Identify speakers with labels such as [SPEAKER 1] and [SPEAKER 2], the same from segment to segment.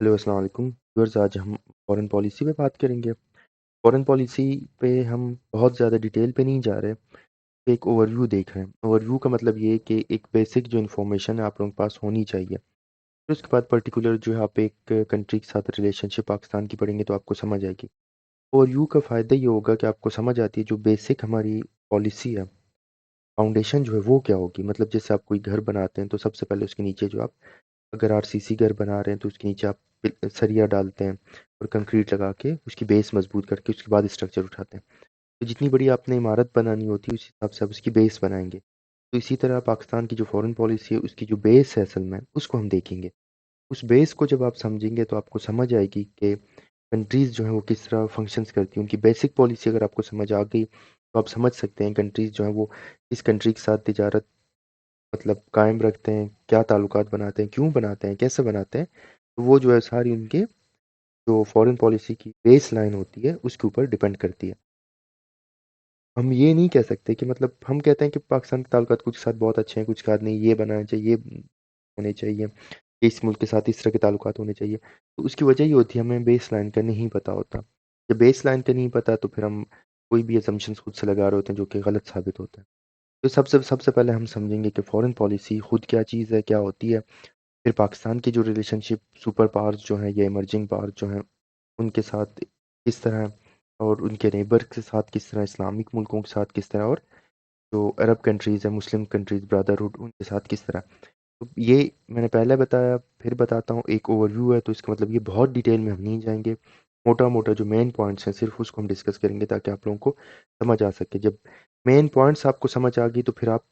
[SPEAKER 1] Hello अस्सलाम वालेकुम viewers. आज हम फॉरेन पॉलिसी पे बात करेंगे। फॉरेन पॉलिसी पे हम बहुत ज़्यादा डिटेल पे नहीं जा रहे, एक ओवरव्यू देख रहे हैं। ओवरव्यू का मतलब ये है कि एक बेसिक जो इन्फॉर्मेशन है आप लोगों के पास होनी चाहिए। फिर उसके बाद पर्टिकुलर जो है आप एक कंट्री के साथ रिलेशनशिप पाकिस्तान की पढ़ेंगे तो आपको समझ आएगी। ओवरव्यू का फ़ायदा ये होगा कि आपको समझ आती है जो बेसिक हमारी पॉलिसी है, फाउंडेशन जो है वो क्या होगी। मतलब जैसे आप कोई घर बनाते हैं तो सबसे पहले उसके नीचे जो आप अगर आरसीसी घर बना रहे हैं तो उसके नीचे आप सरिया डालते हैं और कंक्रीट लगा के उसकी बेस मजबूत करके उसके बाद स्ट्रक्चर उठाते हैं। तो जितनी बड़ी आपने इमारत बनानी होती है उस हिसाब से आप उसकी बेस बनाएंगे। तो इसी तरह पाकिस्तान की जो फॉरेन पॉलिसी है उसकी जो बेस है असल में उसको हम देखेंगे। उस बेस को जब आप समझेंगे तो आपको समझ आएगी कि कंट्रीज़ जो हैं वो किस तरह फंक्शंस करती हैं। उनकी बेसिक पॉलिसी अगर आपको समझ आ गई तो आप समझ सकते हैं कंट्रीज़ जो हैं वो किस कंट्री के साथ तिजारत मतलब कायम रखते हैं, क्या ताल्लुकात बनाते हैं, क्यों बनाते हैं, कैसे बनाते हैं। तो वो जो है सारी उनके जो फॉरेन पॉलिसी की बेस लाइन होती है उसके ऊपर डिपेंड करती है। हम ये नहीं कह सकते कि मतलब हम कहते हैं कि पाकिस्तान के ताल्लुकात कुछ के साथ बहुत अच्छे हैं, कुछ के साथ नहीं, ये बनाना चाहिए, ये होने चाहिए, इस मुल्क के साथ इस तरह के ताल्लुकात होने चाहिए। तो उसकी वजह ये होती है हमें बेस लाइन का नहीं पता होता। जब बेस लाइन का नहीं पता तो फिर हम कोई भी असम्पशन्स खुद से लगा रहे होते हैं जो कि गलत साबित होता है। तो सबसे सबसे पहले हम समझेंगे कि फॉरेन पॉलिसी खुद क्या चीज़ है, क्या होती है। फिर पाकिस्तान की जो रिलेशनशिप सुपर पावर्स जो हैं या इमर्जिंग पावर जो हैं उनके साथ किस तरह, और उनके नेबर के साथ किस तरह, इस्लामिक मुल्कों के साथ किस तरह, और जो अरब कंट्रीज़ हैं, मुस्लिम कंट्रीज़ ब्रदरहुड उनके साथ किस तरह। तो ये मैंने पहले बताया, फिर बताता हूँ। एक ओवरव्यू है तो इसका मतलब ये बहुत डिटेल में हम नहीं जाएंगे। मोटा मोटा जो मेन पॉइंट्स हैं सिर्फ उसको हम डिस्कस करेंगे ताकि आप लोगों को समझ आ सके। जब मेन पॉइंट्स आपको समझ आ गई तो फिर आप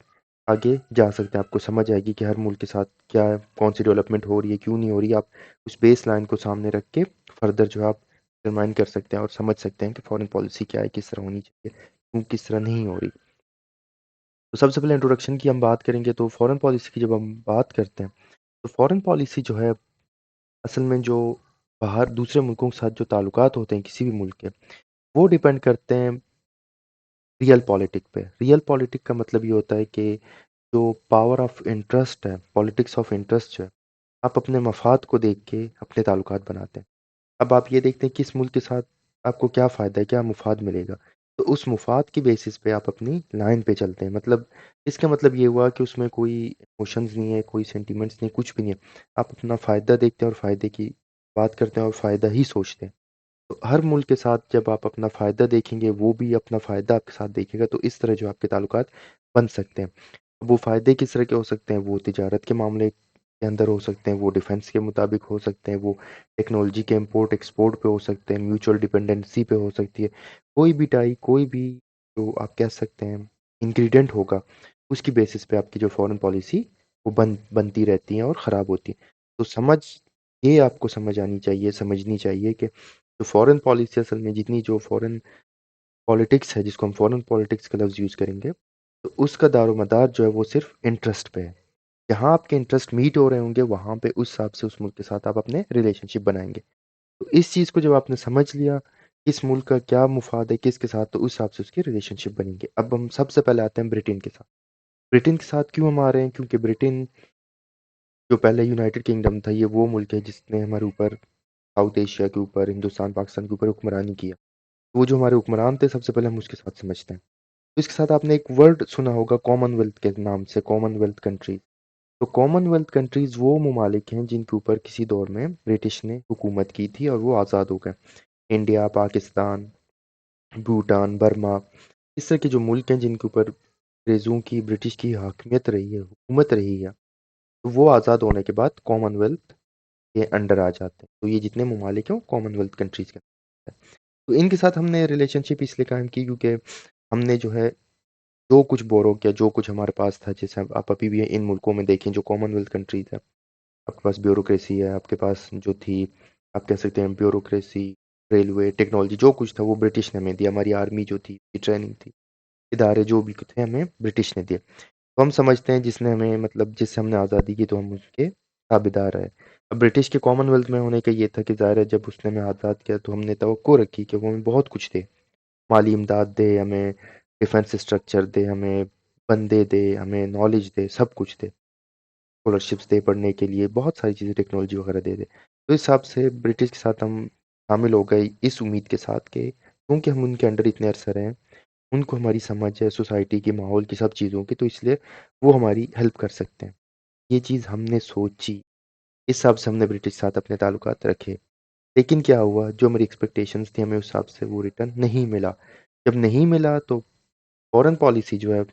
[SPEAKER 1] आगे जा सकते हैं। आपको समझ आएगी कि हर मुल्क के साथ क्या है, कौन सी डेवलपमेंट हो रही है, क्यों नहीं हो रही है। आप उस बेस लाइन को सामने रख के फर्दर जो है आप डिटरमाइन कर सकते हैं और समझ सकते हैं कि फॉरेन पॉलिसी क्या है, किस तरह होनी चाहिए, क्यों किस तरह नहीं हो रही। तो सबसे पहले इंट्रोडक्शन की हम बात करेंगे। तो फॉरेन पॉलिसी की जब हम बात करते हैं तो फॉरेन पॉलिसी जो है असल में जो बाहर दूसरे मुल्कों के साथ जो ताल्लुकात होते हैं किसी भी मुल्क के, वो डिपेंड करते हैं रियल पॉलिटिक पे। रियल पॉलिटिक का मतलब ये होता है कि जो पावर ऑफ इंटरेस्ट है, पॉलिटिक्स ऑफ इंटरेस्ट जो है, आप अपने मफाद को देख के अपने ताल्लुकात बनाते हैं। अब आप ये देखते हैं किस मुल्क के साथ आपको क्या फ़ायदा है, क्या मुफाद मिलेगा। तो उस मुफाद की बेसिस पे आप अपनी लाइन पे चलते हैं। मतलब इसका मतलब ये हुआ कि उसमें कोई इमोशंस नहीं है, कोई सेंटिमेंट्स नहीं, कुछ भी नहीं है। आप अपना फ़ायदा देखते हैं और फ़ायदे की बात करते हैं और फ़ायदा ही सोचते हैं। तो हर मुल्क के साथ जब आप अपना फ़ायदा देखेंगे, वो भी अपना फ़ायदा आपके साथ देखेगा, तो इस तरह जो आपके ताल्लुकात बन सकते हैं। वो फ़ायदे किस तरह के हो सकते हैं, वो तिजारत के मामले के अंदर हो सकते हैं, वो डिफेंस के मुताबिक हो सकते हैं, वो टेक्नोलॉजी के इंपोर्ट एक्सपोर्ट पे हो सकते हैं, म्यूचुअल डिपेंडेंसी पे हो सकती है। कोई भी टाई, कोई भी जो आप कह सकते हैं इंग्रेडिएंट होगा, उसकी बेसिस पे आपकी जो फॉरेन पॉलिसी वो बनती रहती है और ख़राब होती है। तो ये आपको समझ आनी चाहिए, समझनी चाहिए कि जो फॉरेन पॉलिसी असल में जितनी जो फॉरेन पॉलिटिक्स है, जिसको हम फॉरेन पॉलिटिक्स का लफ्ज़ यूज़ करेंगे, तो उसका दारोमदार जो है वो सिर्फ़ इंटरेस्ट पे है। जहाँ आपके इंटरेस्ट मीट हो रहे होंगे वहाँ पे उस हिसाब से उस मुल्क के साथ आप अपने रिलेशनशिप बनाएँगे। तो इस चीज़ को जब आपने समझ लिया, किस मुल्क का क्या मुफ़ाद है किसके साथ, तो उस हिसाब से उसकी रिलेशनशिप बनेंगे। अब हम सबसे पहले आते हैं ब्रिटेन के साथ। ब्रिटेन के साथ क्यों हम आ रहे हैं? क्योंकि ब्रिटेन जो पहले यूनाइटेड किंगडम था, ये वो मुल्क है जिसने हमारे ऊपर साउथ एशिया के ऊपर, हिंदुस्तान, पाकिस्तान के ऊपर हुक्मरानी किया। वो जो हमारे हुक्मरान थे सबसे पहले हम उसके साथ समझते हैं। तो इसके साथ आपने एक वर्ड सुना होगा कॉमनवेल्थ के नाम से, कॉमनवेल्थ कंट्रीज़। तो कॉमनवेल्थ कंट्रीज़ वो ममालिक हैं जिनके ऊपर किसी दौर में ब्रिटिश ने हुकूमत की थी और वो आज़ाद हो गए। इंडिया, पाकिस्तान, भूटान, बर्मा, इस तरह के जो मुल्क हैं जिनके ऊपर अंग्रेज़ों की, ब्रिटिश की हाकमियत रही है, हुकूमत रही है, तो वो आज़ाद होने के बाद कॉमनवेल्थ के अंडर आ जाते हैं। तो ये जितने ममालिक हैं वो कॉमनवेल्थ कंट्रीज़ के अंदर आते हैं। तो इनके साथ हमने रिलेशनशिप इसलिए कायम की क्योंकि हमने जो है जो कुछ बोरो किया, जो कुछ हमारे पास था, जैसे अब आप अभी भी इन मुल्कों में देखें जो कॉमनवेल्थ कंट्रीज़ हैं, आपके पास ब्यूरोक्रेसी है, आपके पास जो थी, आप कह सकते हैं ब्यूरोक्रेसी, रेलवे, टेक्नोलॉजी, जो कुछ था वो ब्रिटिश ने हमें दिया। हमारी आर्मी जो थी, ट्रेनिंग थी, इदारे जो भी थे हमें ब्रिटिश ने दिए। तो हम समझते हैं जिसने हमें मतलब जिससे हमने आज़ादी की तो हम उसके ताबेदार रहे। अब ब्रिटिश के कॉमनवेल्थ में होने का ये था कि ज़ाहिर है जब उसने हमें आज़ाद किया तो हमने तवक्को रखी कि वो हमें बहुत कुछ दे। माली इमदाद दे, हमें डिफेंस स्ट्रक्चर दे, हमें बंदे दे, हमें नॉलेज दे, सब कुछ दे। स्कॉलरशिप्स दे पढ़ने के लिए, बहुत सारी चीज़ें टेक्नोलॉजी वगैरह दे दे। तो इस हिसाब से ब्रिटिश के साथ हम शामिल हो गए इस उम्मीद के साथ कि क्योंकि हम उनके अंडर इतने अरसे रहे हैं, उनको हमारी समझ है सोसाइटी की, माहौल की, सब चीज़ों की, तो इसलिए वो हमारी हेल्प कर सकते हैं। ये चीज़ हमने सोची, इस हिसाब से हमने ब्रिटिश के साथ अपने ताल्लुकात रखे। लेकिन क्या हुआ, जो हमारी एक्सपेक्टेशंस थी हमें उस हिसाब से वो रिटर्न नहीं मिला। जब नहीं मिला तो फॉरेन पॉलिसी जो है,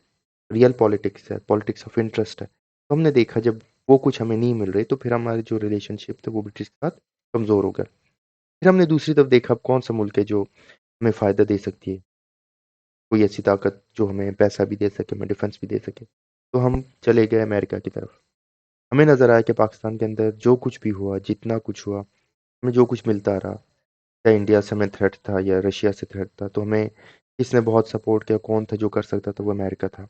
[SPEAKER 1] रियल पॉलिटिक्स है, पॉलिटिक्स ऑफ इंटरेस्ट है। तो हमने देखा जब वो कुछ हमें नहीं मिल रही तो फिर हमारे जो रिलेशनशिप थे वो ब्रिटिश के साथ कमज़ोर हो गए। फिर हमने दूसरी तरफ देखा अब कौन सा मुल्क है जो हमें फ़ायदा दे सकती है, कोई ऐसी ताकत जो हमें पैसा भी दे सके, हमें डिफेंस भी दे सके। तो हम चले गए अमेरिका की तरफ। हमें नज़र आया कि पाकिस्तान के अंदर जो कुछ भी हुआ, जितना कुछ हुआ, हमें जो कुछ मिलता रहा, चाहे इंडिया से हमें थ्रेट था या रशिया से थ्रेट था, तो हमें किसने बहुत सपोर्ट किया, कौन था जो कर सकता था, वो अमेरिका था।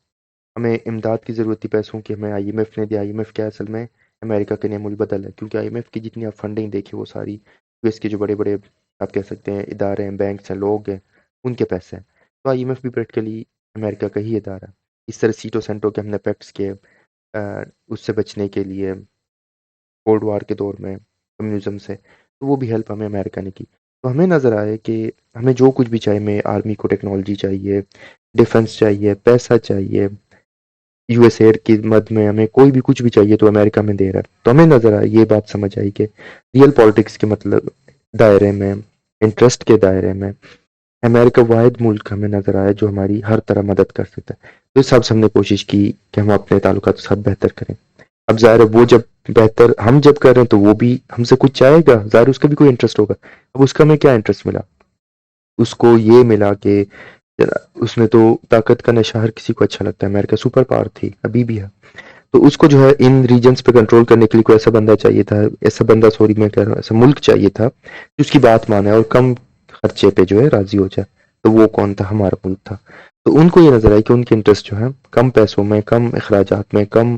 [SPEAKER 1] हमें इमदाद की ज़रूरत थी पैसों की, हमें आईएमएफ ने दिया। आईएमएफ क्या है असल में, अमेरिका के नेमुल बदल है, क्योंकि आईएमएफ की जितनी आप फंडिंग देखिए वो सारी यूएस के जो बड़े बड़े आप कह सकते हैं इदारे हैं, बैंक्स हैं, लोग हैं, उनके पैसे हैं। तो आईएमएफ भी प्रैक्टिकली अमेरिका का ही इदारा है। इस तरह सीटो सेंटो के हमने पैक्ट्स किए उससे बचने के लिए, कोल्ड वार के दौर में कम्युनिज्म से, तो वो भी हेल्प हमें अमेरिका ने की। तो हमें नज़र आया कि हमें जो कुछ भी चाहिए, हमें आर्मी को टेक्नोलॉजी चाहिए, डिफेंस चाहिए, पैसा चाहिए, यूएस एड की मद में हमें कोई भी कुछ भी चाहिए तो अमेरिका में दे रहा है। तो हमें नज़र आई, ये बात समझ आई कि रियल पॉलिटिक्स के मतलब दायरे में, इंटरेस्ट के दायरे में अमेरिका वाहिद मुल्क हमें नज़र आया जो हमारी हर तरह मदद कर सकता है। तो इस हिसाब से हमने कोशिश की कि हम अपने ताल्लुकात के साथ बेहतर करें। अब ज़ाहिर है वो जब बेहतर हम जब कर रहे हैं तो वो भी हमसे कुछ चाहेगा, ज़ाहिर है उसका भी कोई इंटरेस्ट होगा। अब उसका हमें क्या इंटरेस्ट मिला? उसको ये मिला कि उसमें तो ताकत का नशा हर किसी को अच्छा लगता है, अमेरिका सुपर पावर थी, अभी भी है। तो उसको जो है इन रीजन्स पे कंट्रोल करने के लिए कोई ऐसा बंदा चाहिए था, ऐसा बंदा सॉरी मैं कह रहा हूँ, ऐसा मुल्क चाहिए था जो उसकी बात माने और कम खर्चे पे जो है राजी हो जाए। तो वो कौन था? हमारा मुल्क था। तो उनको ये नजर आई कि उनके इंटरेस्ट जो है कम पैसों में, कम अखराजात में, कम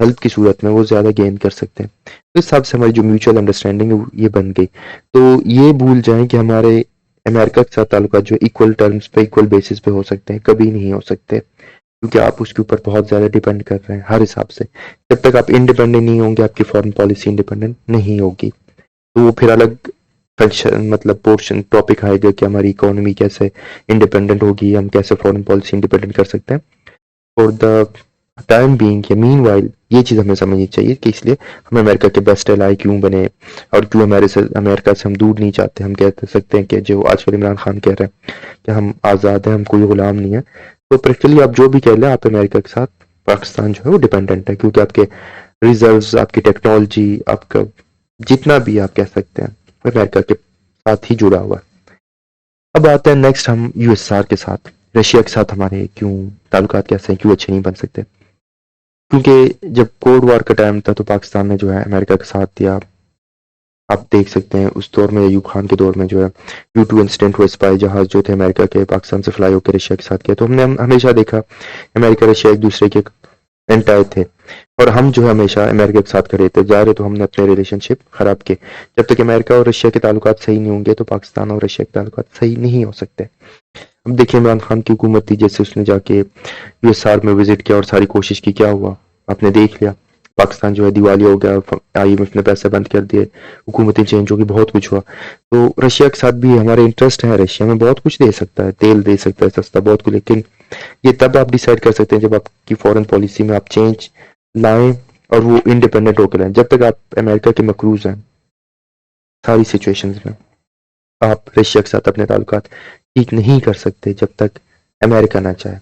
[SPEAKER 1] हेल्प की सूरत में वो ज्यादा गेन कर सकते हैं। तो इस हिसाब से हमारी जो म्यूचुअल अंडरस्टैंडिंग है ये बन गई। तो ये भूल जाएं कि हमारे अमेरिका के साथ ताल्लुकात जो इक्वल टर्म्स पे, इक्वल बेसिस पे हो सकते हैं, कभी नहीं हो सकते, क्योंकि आप उसके ऊपर बहुत ज़्यादा डिपेंड कर रहे हैं हर हिसाब से। जब तक आप इंडिपेंडेंट नहीं होंगे, आपकी फॉरेन पॉलिसी इंडिपेंडेंट नहीं होगी। तो वो फिर अलग फंक्शन मतलब पोर्शन टॉपिक आएगा कि हमारी इकोनॉमी कैसे इंडिपेंडेंट होगी, हम कैसे फॉरेन पॉलिसी इंडिपेंडेंट कर सकते हैं। फॉर द टाइम बीइंग या मीन वाइल ये चीज़ हमें समझनी चाहिए कि इसलिए हम अमेरिका के बेस्ट एलाई क्यों बने और क्यों अमेरिका से हम दूर नहीं चाहते। हम कह सकते हैं कि जो आजकल इमरान खान कह रहे हैं कि हम आज़ाद हैं, हम कोई गुलाम नहीं है। तो प्रैक्टिकली आप जो भी कह लें, आप अमेरिका के साथ पाकिस्तान जो है वो डिपेंडेंट है, क्योंकि आपके रिजर्व्स, आपकी टेक्नोलॉजी, आपका जितना भी आप कह सकते हैं वो अमेरिका के साथ ही जुड़ा हुआ है। अब आते हैं नेक्स्ट हम यूएसआर के साथ, रशिया के साथ हमारे क्यों ताल्लुकात कैसे हैं, क्यों अच्छे नहीं बन सकते? क्योंकि जब कोल्ड वॉर का टाइम था तो पाकिस्तान ने जो है अमेरिका का साथ दिया। आप देख सकते हैं उस दौर में, अयूब खान के दौर में जो है U2 इंसिडेंट हुआ, स्पाई जहाज जो थे अमेरिका के पाकिस्तान से फ्लाई होकर रशिया के साथ किया। तो हमने हमेशा देखा अमेरिका रशिया एक दूसरे के एंटाई थे और हम जो है हमेशा अमेरिका के साथ खड़े थे। जा रहे तो हमने अपने रिलेशनशिप खराब किए। जब तक अमेरिका और रशिया के ताल्लुकात सही नहीं होंगे तो पाकिस्तान और रशिया के ताल्लुकात सही नहीं हो सकते। अब देखिए इमरान खान की हुकूमत थी, जैसे उसने जाके यूएसआर में विजिट किया और सारी कोशिश की, क्या हुआ आपने देख लिया। पाकिस्तान जो है दिवालिया हो गया, आईएमएफ ने पैसे बंद कर दिए, हुकूमतें चेंज होगी, बहुत कुछ हुआ। तो रशिया के साथ भी हमारे इंटरेस्ट है, रशिया में बहुत कुछ दे सकता है, तेल दे सकता है सस्ता बहुत कुछ, लेकिन ये तब आप डिसाइड कर सकते हैं जब आपकी फॉरेन पॉलिसी में आप चेंज लाएं और वो इंडिपेंडेंट होकर लाएं। जब तक आप अमेरिका के मकरूज हैं सारी सिचुएशंस में, आप रशिया के साथ अपने ताल्लुकात ठीक नहीं कर सकते जब तक अमेरिका ना चाहे।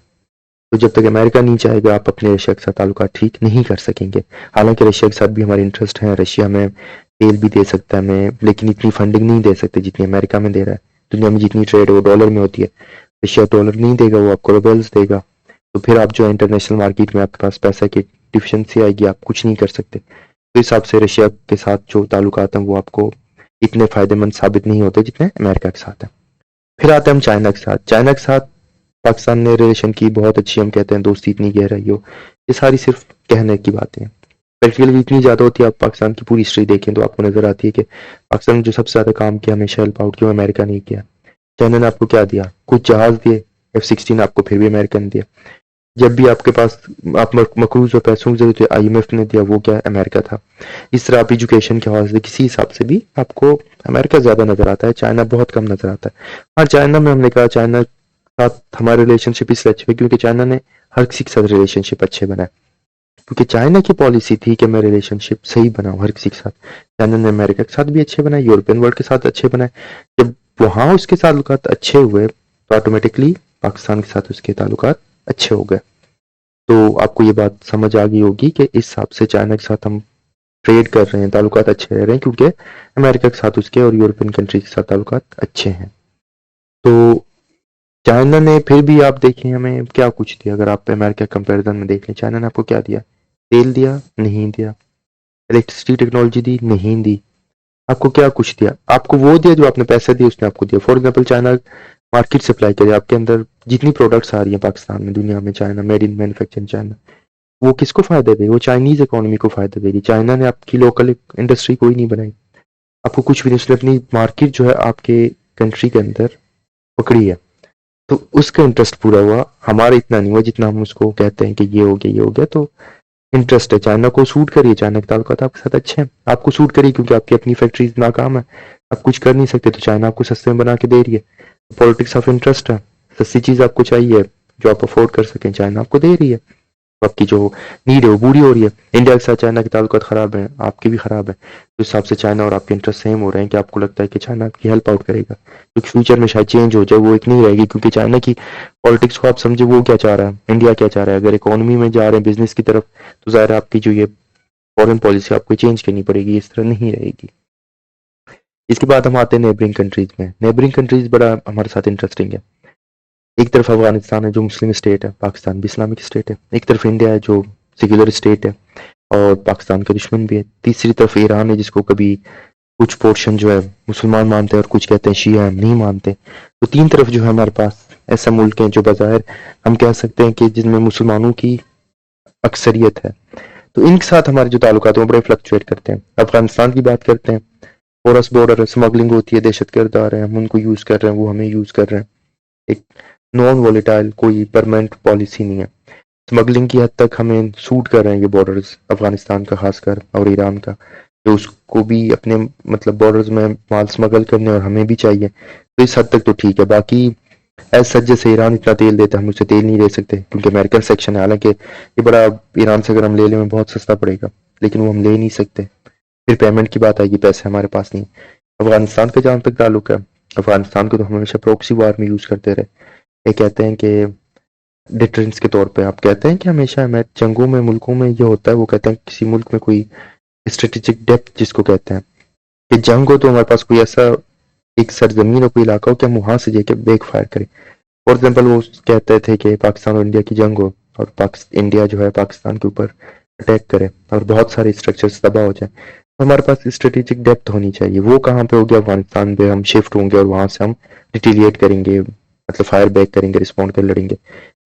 [SPEAKER 1] तो जब तक अमेरिका नहीं चाहेगा आप अपने रशिया के साथ ताल्लुकात ठीक नहीं कर सकेंगे। हालांकि रशिया के साथ भी हमारे इंटरेस्ट हैं, रशिया में तेल भी दे सकता है हमें, लेकिन इतनी फंडिंग नहीं दे सकते जितनी अमेरिका में दे रहा है। दुनिया में जितनी ट्रेड है वो डॉलर में होती है, रशिया डॉलर नहीं देगा, वो आपको रूबल्स देगा। तो फिर आप जो है इंटरनेशनल मार्केट में आपके पास पैसा की डिफिशियंसी आएगी, आप कुछ नहीं कर सकते। तो इस हिसाब से रशिया के साथ जो ताल्लुकात हैं वो आपको इतने फायदेमंद साबित नहीं होते जितने अमेरिका के साथ है। फिर आते हैं हम चाइना के साथ। चाइना के साथ पाकिस्तान ने रिलेशन की बहुत अच्छी, हम कहते हैं दोस्ती इतनी गहराई हो, ये सारी सिर्फ कहने की बातें हैं। प्रैक्टिकली इतनी ज़्यादा होती है। आप पाकिस्तान की पूरी हिस्ट्री देखें तो आपको नजर आती है कि पाकिस्तान ने जो सबसे ज़्यादा काम किया हमेशा हेल्प आउट किया, अमेरिका नहीं किया। चाइना ने आपको क्या दिया? कुछ जहाज दिए, F-16 आपको फिर भी अमेरिका ने दिया। जब भी आपके पास आप मकरूज और पैसों की जरूरत है, आईएमएफ ने दिया, वो क्या अमेरिका था। इस तरह आप एजुकेशन के हवाले से किसी हिसाब से भी आपको अमेरिका ज्यादा नजर आता है, चाइना बहुत कम नजर आता है। हाँ, चाइना में हमने कहा चाइना के साथ हमारे रिलेशनशिप इसलिए अच्छे हुए क्योंकि चाइना ने हर किसी के साथ रिलेशनशिप अच्छे बनाए, क्योंकि चाइना की पॉलिसी थी कि मैं रिलेशनशिप सही बनाऊं हर किसी के साथ। चाइना ने अमेरिका के साथ भी अच्छे बनाए, यूरोपियन वर्ल्ड के साथ अच्छे बनाए। जब वहां उसके ताल्लुकात अच्छे हुए तो ऑटोमेटिकली पाकिस्तान के साथ उसके ताल्लुकात अच्छे हो गए। तो आपको ये बात समझ आ गई होगी कि इस हिसाब से चाइना के साथ हम ट्रेड कर रहे हैं, ताल्लुकात अच्छे रह रहे हैं, क्योंकि अमेरिका के साथ उसके और यूरोपियन कंट्री के साथ ताल्लुकात अच्छे हैं। तो चाइना ने फिर भी आप देखें हमें क्या कुछ दिया, अगर आप अमेरिका कंपैरिजन में देख लें, चाइना ने आपको क्या दिया? तेल दिया? नहीं दिया। इलेक्ट्रिसिटी टेक्नोलॉजी दी? नहीं दी। आपको क्या कुछ दिया? आपको वो दिया जो आपने पैसे दिए उसने आपको दिया। For example China market supply करे आपके अंदर जितनी प्रोडक्ट्स आ रही हैं पाकिस्तान में, दुनिया में, China made in manufacturing China, वो किसको फायदा दे? वो चाइनीज इकोनॉमी को फायदा देगी। चाइना ने आपकी लोकल इंडस्ट्री कोई नहीं बनाई, आपको कुछ भी नहीं, उसने अपनी मार्केट जो है आपके कंट्री के अंदर पकड़ी है। तो उसका इंटरेस्ट पूरा हुआ, हमारा इतना नहीं हुआ जितना हम उसको कहते हैं कि ये हो गया ये हो गया। तो इंटरेस्ट है, चाइना को सूट करिए, चाइना के ताल्लुकात आपके साथ अच्छे हैं, आपको सूट करिए क्योंकि आपकी अपनी फैक्ट्रीज नाकाम है, आप कुछ कर नहीं सकते, तो चाइना आपको सस्ते में बना के दे रही है। पॉलिटिक्स ऑफ इंटरेस्ट है, सस्ती चीज आपको चाहिए जो आप अफोर्ड कर सकें, चाइना आपको दे रही है। तो आपकी जो नीड है वो पूरी हो रही है। इंडिया के साथ चाइना के ताल्लुकात खराब है, आपके भी खराब है, तो इस हिसाब से चाइना और आपके इंटरेस्ट सेम हो रहे हैं कि आपको लगता है कि चाइना आपकी हेल्प आउट करेगा, क्योंकि फ्यूचर में शायद चेंज हो जाए, वो इतनी रहेगी। क्योंकि चाइना की पॉलिटिक्स को आप समझे, वो क्या चाह रहा है, इंडिया क्या चाह रहा है। अगर इकोनॉमी में जा रहे हैं बिजनेस की तरफ, तो जाहिर है आपकी जो ये फॉरेन पॉलिसी आपको चेंज करनी पड़ेगी, इस तरह नहीं रहेगी। इसके बाद हम आते हैं नेबरिंग कंट्रीज में। नेबरिंग कंट्रीज बड़ा हमारे साथ इंटरेस्टिंग है। एक तरफ अफगानिस्तान है जो मुस्लिम स्टेट है, पाकिस्तान भी इस्लामिक स्टेट है। एक तरफ इंडिया है जो सेक्युलर स्टेट है और पाकिस्तान के दुश्मन भी है। तीसरी तरफ ईरान है जिसको कभी कुछ पोर्शन जो है मुसलमान मानते हैं और कुछ कहते हैं शिया नहीं मानते। तो तीन तरफ जो है हमारे पास ऐसा मुल्क है जो बाज़ाहिर हम कह सकते हैं कि जिनमें मुसलमानों की अक्सरियत है। तो इनके साथ हमारे जो ताल्लुकात हैं वो बड़े फ्लक्चुएट करते हैं। अफगानिस्तान की बात करते हैं, पोरस बॉर्डर है, स्मगलिंग होती है, दहशतगर्द आ रहे हैं, हम उनको यूज कर रहे हैं, वो हमें यूज कर रहे हैं। एक नॉन वोलेटाइल कोई परमानेंट पॉलिसी नहीं है। स्मगलिंग की हद तक हमें सूट कर रहे हैं ये बॉर्डर्स, अफगानिस्तान का खासकर और ईरान का, जो उसको भी अपने मतलब बॉर्डर्स में माल स्मगल करने और हमें भी चाहिए। तो इस हद तक तो ठीक है। बाकी एज सच जैसे ईरान इतना तेल देता है, हम उससे तेल नहीं ले सकते क्योंकि अमेरिकन सेक्शन है। हालांकि ये बड़ा, ईरान से अगर हम ले लें में बहुत सस्ता पड़ेगा, लेकिन वो हम ले नहीं सकते। फिर पेमेंट की बात आएगी, पैसे हमारे पास नहीं। अफगानिस्तान का जहां तक ताल्लुक है, अफगानिस्तान को तो हम हमेशा प्रॉक्सी वार में यूज करते रहे। ये कहते हैं कि डिटरेंस के तौर पे, आप कहते हैं कि हमेशा हमें जंगों में मुल्कों में ये होता है, वो कहते हैं किसी मुल्क में कोई स्ट्रेटेजिक डेप्थ जिसको कहते हैं कि जंग हो तो हमारे पास कोई ऐसा एक सरजमीन और कोई इलाका हो कि हम वहां से जाके बैक फायर करें। फॉर एग्जाम्पल वो कहते थे कि पाकिस्तान और इंडिया की जंग हो और इंडिया जो है पाकिस्तान के ऊपर अटैक करे और बहुत सारे स्ट्रक्चर्स तबाह हो जाए, तो हमारे पास स्ट्रेटेजिक डेप्थ होनी चाहिए। वो कहाँ पे होगी? अफगानिस्तान पे हम शिफ्ट होंगे और वहां से हम रिटेलिएट करेंगे, मतलब फायर बैक करेंगे, रिस्पॉन्ड कर लड़ेंगे।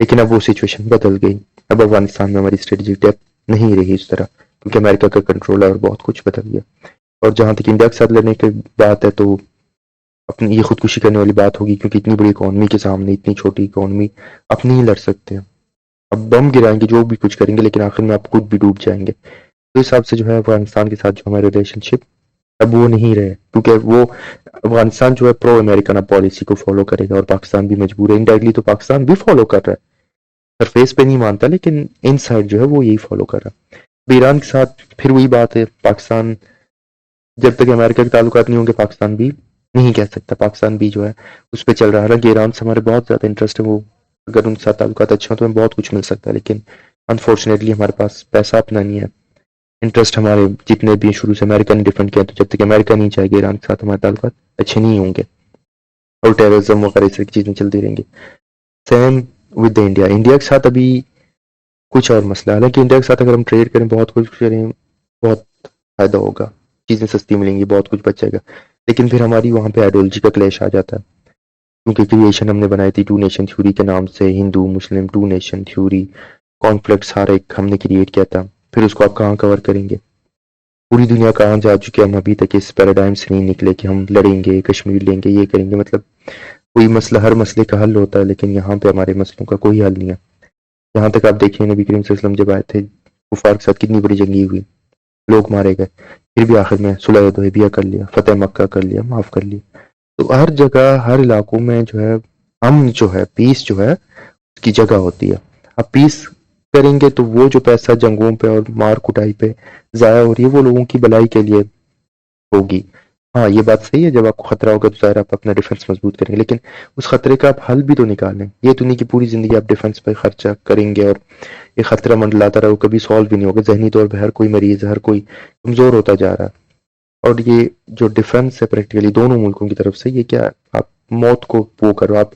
[SPEAKER 1] लेकिन अब वो सिचुएशन बदल गई, अब अफगानिस्तान में हमारी स्ट्रेटेजिक डेप्थ नहीं रही इस तरह, क्योंकि अमेरिका का कंट्रोल है और बहुत कुछ बदल गया। और जहां तक इंडिया के साथ लड़ने की बात है, तो अपनी ये खुदकुशी करने वाली बात होगी, क्योंकि इतनी बड़ी इकोनॉमी के सामने इतनी छोटी इकोनॉमी आप नहीं लड़ सकते हैं। अब बम गिराएंगे, जो भी कुछ करेंगे, लेकिन आखिर में आप खुद भी डूब जाएंगे। तो इस हिसाब से जो है अफगानिस्तान के साथ जो हमारे रिलेशनशिप अब वो नहीं रहे, क्योंकि वो अफगानिस्तान जो है प्रो अमेरिकन पॉलिसी को फॉलो करेगा और पाकिस्तान भी मजबूर है। इनडायरेक्टली तो पाकिस्तान भी फॉलो कर रहा है, सरफेस पे नहीं मानता, लेकिन इन साइड जो है वो यही फॉलो कर रहा है। अब ईरान के साथ फिर वही बात है, पाकिस्तान जब तक अमेरिका के ताल्लुकात नहीं होंगे पाकिस्तान भी नहीं कह सकता, पाकिस्तान भी जो है उस पर चल रहा है। हालांकि ईरान से हमारे बहुत ज्यादा इंटरेस्ट है, वो अगर उनके साथ ताल्लुकात अच्छे हो तो हमें बहुत कुछ मिल सकता है, लेकिन अनफॉर्चुनेटली हमारे पास पैसा अपना नहीं है। इंटरेस्ट हमारे जितने भी शुरू से अमेरिका ने डिफेंड किया, तो जब तक अमेरिका नहीं चाहेगा ईरान के साथ हमारे ताल्लुकात अच्छे नहीं होंगे और टेररिज्म वगैरह इस तरह की चीजें चलती रहेंगी। सेम विद इंडिया, इंडिया के साथ अभी कुछ और मसला है। हालांकि इंडिया के साथ अगर हम ट्रेड करें, बहुत कुछ करें, बहुत फायदा होगा, चीजें सस्ती मिलेंगी, बहुत कुछ बचेगा। लेकिन फिर हमारी वहां पे आइडियोलॉजी का क्लेश आ जाता है, क्योंकि क्रिएशन हमने बनाई थी टू नेशन थ्योरी के नाम से, हिंदू मुस्लिम टू नेशन थ्योरी, कॉन्फ्लिक्ट सारा एक हमने क्रिएट किया था। फिर उसको आप कहाँ कवर करेंगे? पूरी दुनिया कहाँ जा चुके हैं, हम अभी तक इस पैराडाइम से नहीं निकले कि हम लड़ेंगे, कश्मीर लेंगे, ये करेंगे। मतलब कोई मसला, हर मसले का हल होता है, लेकिन यहाँ पे हमारे मसलों का कोई हल नहीं है। यहाँ तक आप देखिए नबी करीम सल्लल्लाहु अलैहि वसल्लम जब आए थे, कुफार के साथ कितनी बड़ी जंगी हुई, लोग मारे गए, फिर भी आखिर में सुलह हुदैबिया कर लिया, फतेह मक्का कर लिया, माफ कर लिया। तो हर जगह, हर इलाकों में जो है अमन जो है, पीस जो है, उसकी जगह होती है। अब पीस करेंगे तो वो जो पैसा जंगों पे और मार कुटाई पे ज़ाया हो रही है, वो लोगों की भलाई के लिए होगी। हाँ, ये बात सही है, जब आपको खतरा होगा तो ज़ाहिर आप अपना डिफेंस मजबूत करेंगे, लेकिन उस खतरे का आप हल भी तो निकालें। ये तो नहीं कि पूरी ज़िंदगी आप डिफेंस पे खर्चा करेंगे और ये खतरा मंडलाता रहा, वो कभी सॉल्व भी नहीं होगा। ज़हनी तौर पे हर कोई मरीज़, हर कोई कमज़ोर होता जा रहा है। और ये जो डिफेंस है प्रैक्टिकली दोनों मुल्कों की तरफ से, ये क्या है? आप मौत को वो करो, आप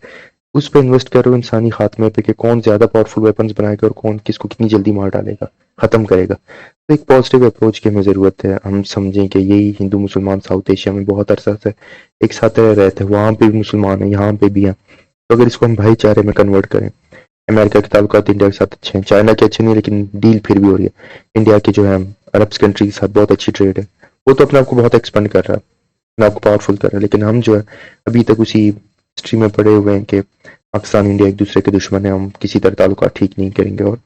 [SPEAKER 1] उस पे इन्वेस्ट कर रहे हो इंसानी खात्मे पे कि कौन ज़्यादा पावरफुल वेपन्स बनाएगा और कौन किसको कितनी जल्दी मार डालेगा, ख़त्म करेगा। तो एक पॉजिटिव अप्रोच की हमें ज़रूरत है। हम समझें कि यही हिंदू मुसलमान साउथ एशिया में बहुत अरसा से एक साथ रह रहे थे, वहाँ पे भी मुसलमान हैं, यहाँ पे भी हैं। तो अगर इसको हम भाईचारे में कन्वर्ट करें, अमेरिका के ताल्लुकात इंडिया के साथ अच्छे हैं, चाइना के अच्छे नहीं, लेकिन डील फिर भी हो रही है। इंडिया की जो है अरब कंट्री के साथ बहुत अच्छी ट्रेड है, वो तो अपने आप को बहुत एक्सपेंड कर रहा है, अपने आप को पावरफुल कर रहा है, लेकिन हम जो है अभी तक उसी हिस्ट्री में पड़े हुए हैं कि पाकिस्तान इंडिया एक दूसरे के दुश्मन है, हम किसी तरह ताल्लुकात ठीक नहीं करेंगे, और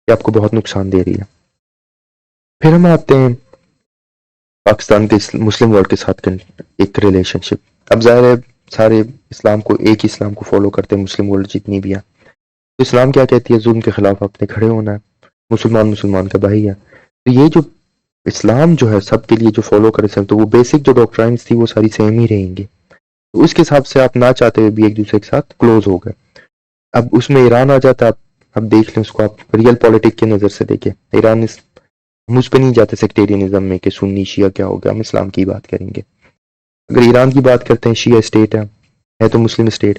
[SPEAKER 1] ये आपको बहुत नुकसान दे रही है। फिर हम आते हैं पाकिस्तान के मुस्लिम वर्ल्ड के साथ एक रिलेशनशिप। अब जाहिर है सारे इस्लाम को, एक ही इस्लाम को फॉलो करते हैं मुस्लिम वर्ल्ड जितनी भी है। तो इस्लाम क्या कहती है? जुल्म के खिलाफ आपने खड़े होना है, मुसलमान मुसलमान का भाई है। तो ये जो इस्लाम जो है सबके लिए जो फॉलो करे सब, तो वो बेसिक जो डॉक्ट्राइन्स थी वो सारी सेम ही रहेंगी। तो उसके हिसाब से आप ना चाहते हुए भी एक दूसरे के साथ क्लोज हो गए। अब उसमें ईरान आ जाता है, आप देख लें उसको, आप रियल पॉलिटिक की नज़र से देखें। ईरान इस हम उस पर नहीं जाते सेक्टेरियनिज्म में कि सुन्नी शिया क्या होगा, हम इस्लाम की बात करेंगे। अगर ईरान की बात करते हैं, शिया स्टेट है तो मुस्लिम स्टेट,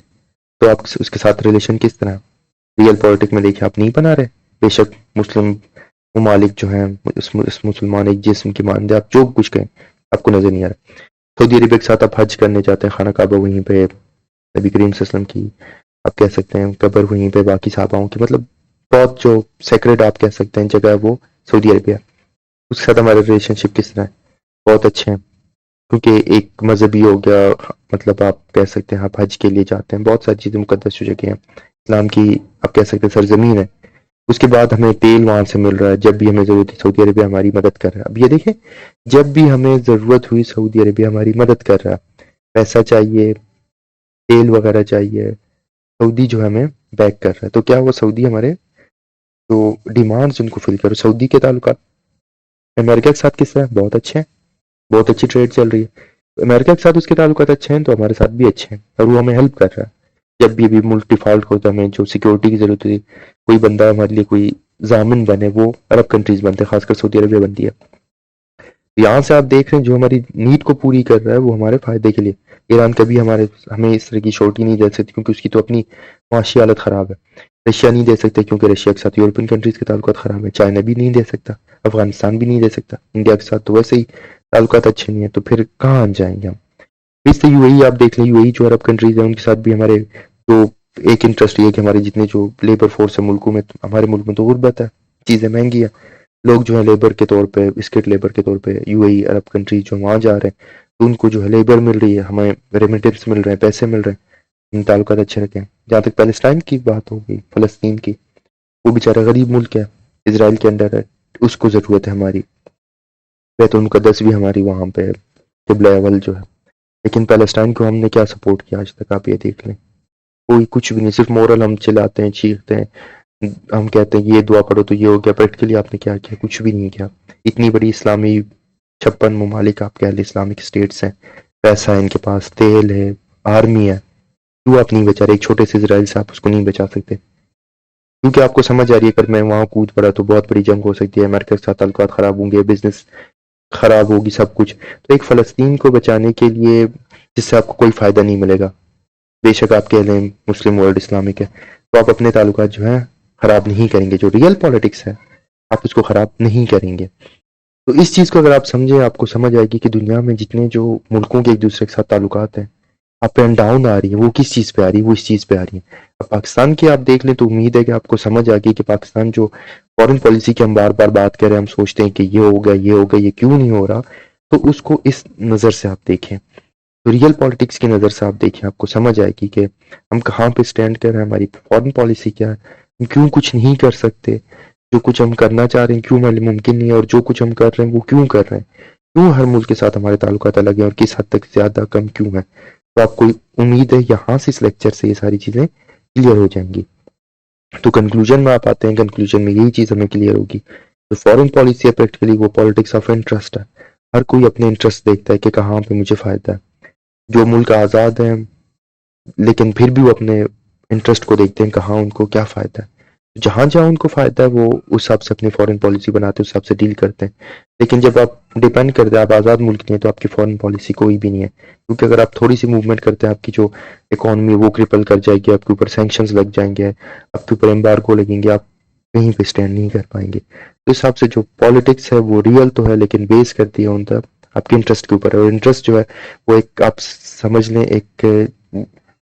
[SPEAKER 1] तो आप उसके साथ रिलेशन किस तरह रियल पॉलिटिक में देखिए आप नहीं बना रहे। बेशक मुस्लिम ममालिक जो हैं इस मुसलमान एक जिस्म की मानते, आप जो कुछ कहें आपको नजर नहीं आ रहा। सऊदी अरबिया के साथ आप हज करने जाते हैं, खाना काबा वहीं पे, नबी करीम सल्लल्लाहु अलैहि वसल्लम की आप कह सकते हैं कब्र वहीं पे, बाकी सहाबाओं की, मतलब बहुत जो सेक्रेड आप कह सकते हैं जगह है वो सऊदी अरबिया। उसके साथ हमारे रिलेशनशिप किस तरह है? बहुत अच्छे हैं, क्योंकि एक मजहबी हो गया, मतलब आप कह सकते हैं आप हज के लिए जाते हैं, बहुत सारी चीज़ें मुकद्दस जो जगह हैं, इस्लाम की आप कह सकते हैं सरजमीन है। उसके बाद हमें तेल वहां से मिल रहा है, जब भी हमें जरूरत है सऊदी अरबिया हमारी मदद कर रहा है। अब ये देखें, जब भी हमें जरूरत हुई सऊदी अरबिया हमारी मदद कर रहा है। पैसा चाहिए, तेल वगैरह चाहिए, सऊदी जो है हमें बैक कर रहा है। तो क्या वो सऊदी हमारे जो डिमांड्स उनको फिल करो। सऊदी के ताल्लुकात अमेरिका के साथ किस तरह? बहुत अच्छे हैं, बहुत अच्छी ट्रेड चल रही है। अमेरिका के साथ उसके ताल्लुकात अच्छे हैं, तो हमारे साथ भी अच्छे हैं, और वो हमें हेल्प कर रहा है। जब भी मुल्क डिफॉल्ट होता है, हमें जो सिक्योरिटी की जरूरत होती है, कोई बंदा हमारे लिए कोई जामिन बने, वो अरब कंट्रीज बनते हैं, खासकर सऊदी अरबिया बनती है। यहाँ से आप देख रहे हैं जो हमारी नीड को पूरी कर रहा है वो हमारे फायदे के लिए। ईरान कभी हमें इस तरह की छोटी नहीं दे सकती, क्योंकि उसकी तो अपनी माशी हालत खराब है। रशिया नहीं दे सकते, क्योंकि रशिया के साथ यूरोपियन कंट्रीज के ताल्लुकात खराब है। चाइना भी नहीं दे सकता, अफगानिस्तान भी नहीं दे सकता, इंडिया के साथ तो वैसे ही ताल्लुकात अच्छे नहीं है, तो फिर कहाँ जाएंगे हम? इससे यूएई आप देख लें, यूएई जो अरब कंट्रीज है उनके साथ भी हमारे जो एक इंटरेस्ट ये है कि हमारे जितने जो लेबर फोर्स है मुल्कों में, हमारे मुल्क में तो गुर्बत है, चीजें महंगी है, लोग जो है लेबर के तौर पे, स्किल्ड लेबर के तौर पे यूएई अरब कंट्रीज जो वहाँ जा रहे हैं, तो उनको जो है लेबर मिल रही है, हमें रेमिटेंस मिल रहे हैं, पैसे मिल रहे हैं, ताल्लुकात अच्छे रखे हैं। जहाँ तक पैलेस्टाइन की बात होगी, फलस्तीन की, वो बेचारा गरीब मुल्क है, इसराइल के अंडर है, उसको जरूरत है हमारी। बैतुल मुकद्दस भी हमारी वहाँ पे किबला अव्वल जो है, लेकिन पैलेस्टाइन को हमने क्या सपोर्ट किया आज तक? आप ये देख लें, कोई कुछ भी नहीं, सिर्फ मोरल हम चिल्लाते हैं, चीखते हैं, हम कहते हैं कि ये दुआ करो तो ये हो गया। प्रैक्टिकली आपने क्या किया? कुछ भी नहीं किया। इतनी बड़ी इस्लामी 56 ममालिक आप कह लें, इस्लामिक स्टेट्स हैं, पैसा है इनके पास, तेल है, आर्मी है, क्यों आप नहीं बचा रहे? एक छोटे से इसराइल से आप उसको नहीं बचा सकते? क्योंकि आपको समझ आ रही है अगर मैं वहां कूद पड़ा तो बहुत बड़ी जंग हो सकती है, अमेरिका के साथ ताल्लुकात खराब होंगे, बिजनेस खराब होगी, सब कुछ। तो एक फलस्तीन को बचाने के लिए जिससे आपको कोई फायदा नहीं मिलेगा, बेशक आप कह लें मुस्लिम वर्ल्ड इस्लामिक है, तो आप अपने ताल्लुकात जो है खराब नहीं करेंगे। जो रियल पॉलिटिक्स है आप उसको खराब नहीं करेंगे। तो इस चीज को अगर आप समझे, आपको समझ आएगी कि दुनिया में जितने जो मुल्कों के एक दूसरे के साथ ताल्लुकात हैं, अप एंड डाउन आ रही है, वो किस चीज पे आ रही है? वो इस चीज पे आ रही है। अब पाकिस्तान की आप देख लें तो उम्मीद है कि आपको समझ आ गई कि पाकिस्तान जो फॉरेन पॉलिसी की हम बार बार बात कर रहे हैं, हम सोचते हैं कि ये हो गया, ये हो गया, ये क्यों नहीं हो रहा, तो उसको इस नजर से आप देखें, तो रियल पॉलिटिक्स की नज़र से आप देखिए, आपको समझ आएगी कि हम कहाँ पे स्टैंड कर रहे हैं, हमारी फॉरेन पॉलिसी क्या है, हम क्यों कुछ नहीं कर सकते, जो कुछ हम करना चाह रहे हैं क्यों हमारे लिए मुमकिन नहीं है, और जो कुछ हम कर रहे हैं वो क्यों कर रहे हैं, क्यों हर मुल्क के साथ हमारे ताल्लुकात अलग हैं और किस हद तक ज़्यादा कम क्यों है। तो आपको उम्मीद है यहाँ से इस लेक्चर से ये सारी चीज़ें क्लियर हो जाएंगी। तो कंक्लूजन में आप आते हैं, कंक्लूजन में यही चीज़ हमें क्लियर होगी। तो फॉरेन पॉलिसी है प्रैक्टिकली वो पॉलिटिक्स ऑफ इंटरेस्ट है। हर कोई अपने इंटरेस्ट देखता है कि कहाँ पे मुझे फ़ायदा है। जो मुल्क आज़ाद हैं लेकिन फिर भी वो अपने इंटरेस्ट को देखते हैं कहाँ उनको क्या फ़ायदा है। जहाँ जहाँ उनको फ़ायदा है वो उस हिसाब से अपनी फॉरेन पॉलिसी बनाते हैं, उस हिसाब से डील करते हैं। लेकिन जब आप डिपेंड करते हैं, आप आज़ाद मुल्क नहीं है तो आपकी फॉरेन पॉलिसी कोई भी नहीं है, क्योंकि अगर आप थोड़ी सी मूवमेंट करते हैं आपकी जो इकोनॉमी है वो क्रिपल कर जाएगी, आपके ऊपर सैंक्शंस लग जाएंगे, आपके ऊपर एम्बार्गो लगेंगे, आप कहीं पे स्टैंड नहीं कर पाएंगे। तो इस हिसाब से जो पॉलिटिक्स है वो रियल तो है लेकिन बेस करती है उन आपके इंटरेस्ट के ऊपर है। और इंटरेस्ट जो है वो एक आप समझ लें एक,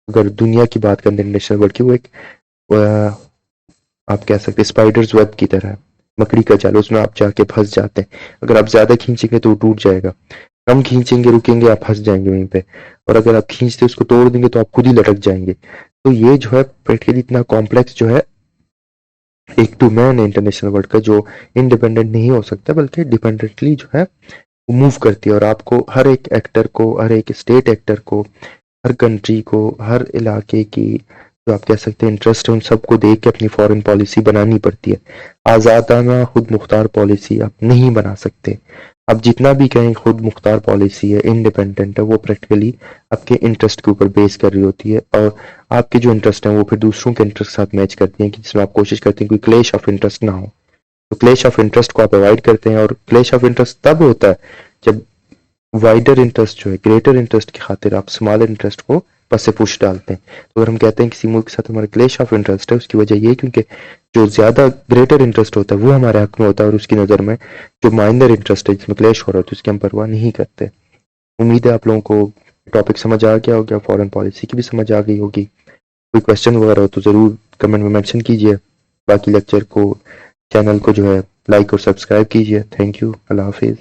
[SPEAKER 1] अगर दुनिया की बात करें इंटरनेशनल वर्ल्ड की, वो एक आप कह सकते हैं स्पाइडर्स वेब की तरह है, मकड़ी का जाल, उसमें आप जाके फंस जाते हैं। अगर आप ज्यादा खींचेंगे तो वो टूट जाएगा, कम खींचेंगे रुकेंगे आप फंस जाएंगे वहीं पे, और अगर आप खींचते उसको तोड़ देंगे तो आप खुद ही लटक जाएंगे। तो ये जो है प्रैक्टिकली इतना कॉम्प्लेक्स जो है एक टू मैन इंटरनेशनल वर्ल्ड का, जो इंडिपेंडेंट नहीं हो सकता बल्कि डिपेंडेंटली जो है वो मूव करती है, और आपको हर एक एक्टर को, हर एक स्टेट एक्टर को, हर कंट्री को, हर इलाके की जो आप कह सकते हैं इंटरेस्ट है उन सबको देख के अपनी फॉरेन पॉलिसी बनानी पड़ती है। आज़ादाना खुद मुख्तार पॉलिसी आप नहीं बना सकते। आप जितना भी कहें खुद मुख्तार पॉलिसी है, इंडिपेंडेंट है, वो प्रैक्टिकली आपके इंटरेस्ट के ऊपर बेस कर रही होती है, और आपके जो इंटरेस्ट हैं वो फिर दूसरों के इंटरेस्ट के साथ मैच करती हैं कि जिसमें आप कोशिश करते हैं कोई क्लेश ऑफ इंटरेस्ट ना हो। तो क्लेश ऑफ इंटरेस्ट को आप अवॉइड करते हैं, और क्लेश ऑफ इंटरेस्ट तब होता है जब वाइडर इंटरेस्ट जो है, ग्रेटर इंटरेस्ट की खातिर आप स्मॉलर इंटरेस्ट को बस से पुश डालते हैं। तो अगर हम कहते हैं किसी मुल्क के साथ हमारा क्लेश ऑफ इंटरेस्ट है, उसकी वजह ये क्योंकि जो ज्यादा ग्रेटर इंटरेस्ट होता है वो हमारे हक में होता है, और उसकी नज़र में जो माइनर इंटरेस्ट है जिसमें क्लेश हो रहा है तो उसकी हम परवाह नहीं करते। उम्मीद है आप लोगों को टॉपिक समझ आ गया होगा, फॉरेन पॉलिसी की भी समझ आ गई होगी। कोई क्वेश्चन वगैरह हो तो ज़रूर कमेंट में मेंशन कीजिए। बाकी लेक्चर को, चैनल को जो है लाइक और सब्सक्राइब कीजिए। थैंक यू, अल्लाह हाफिज़।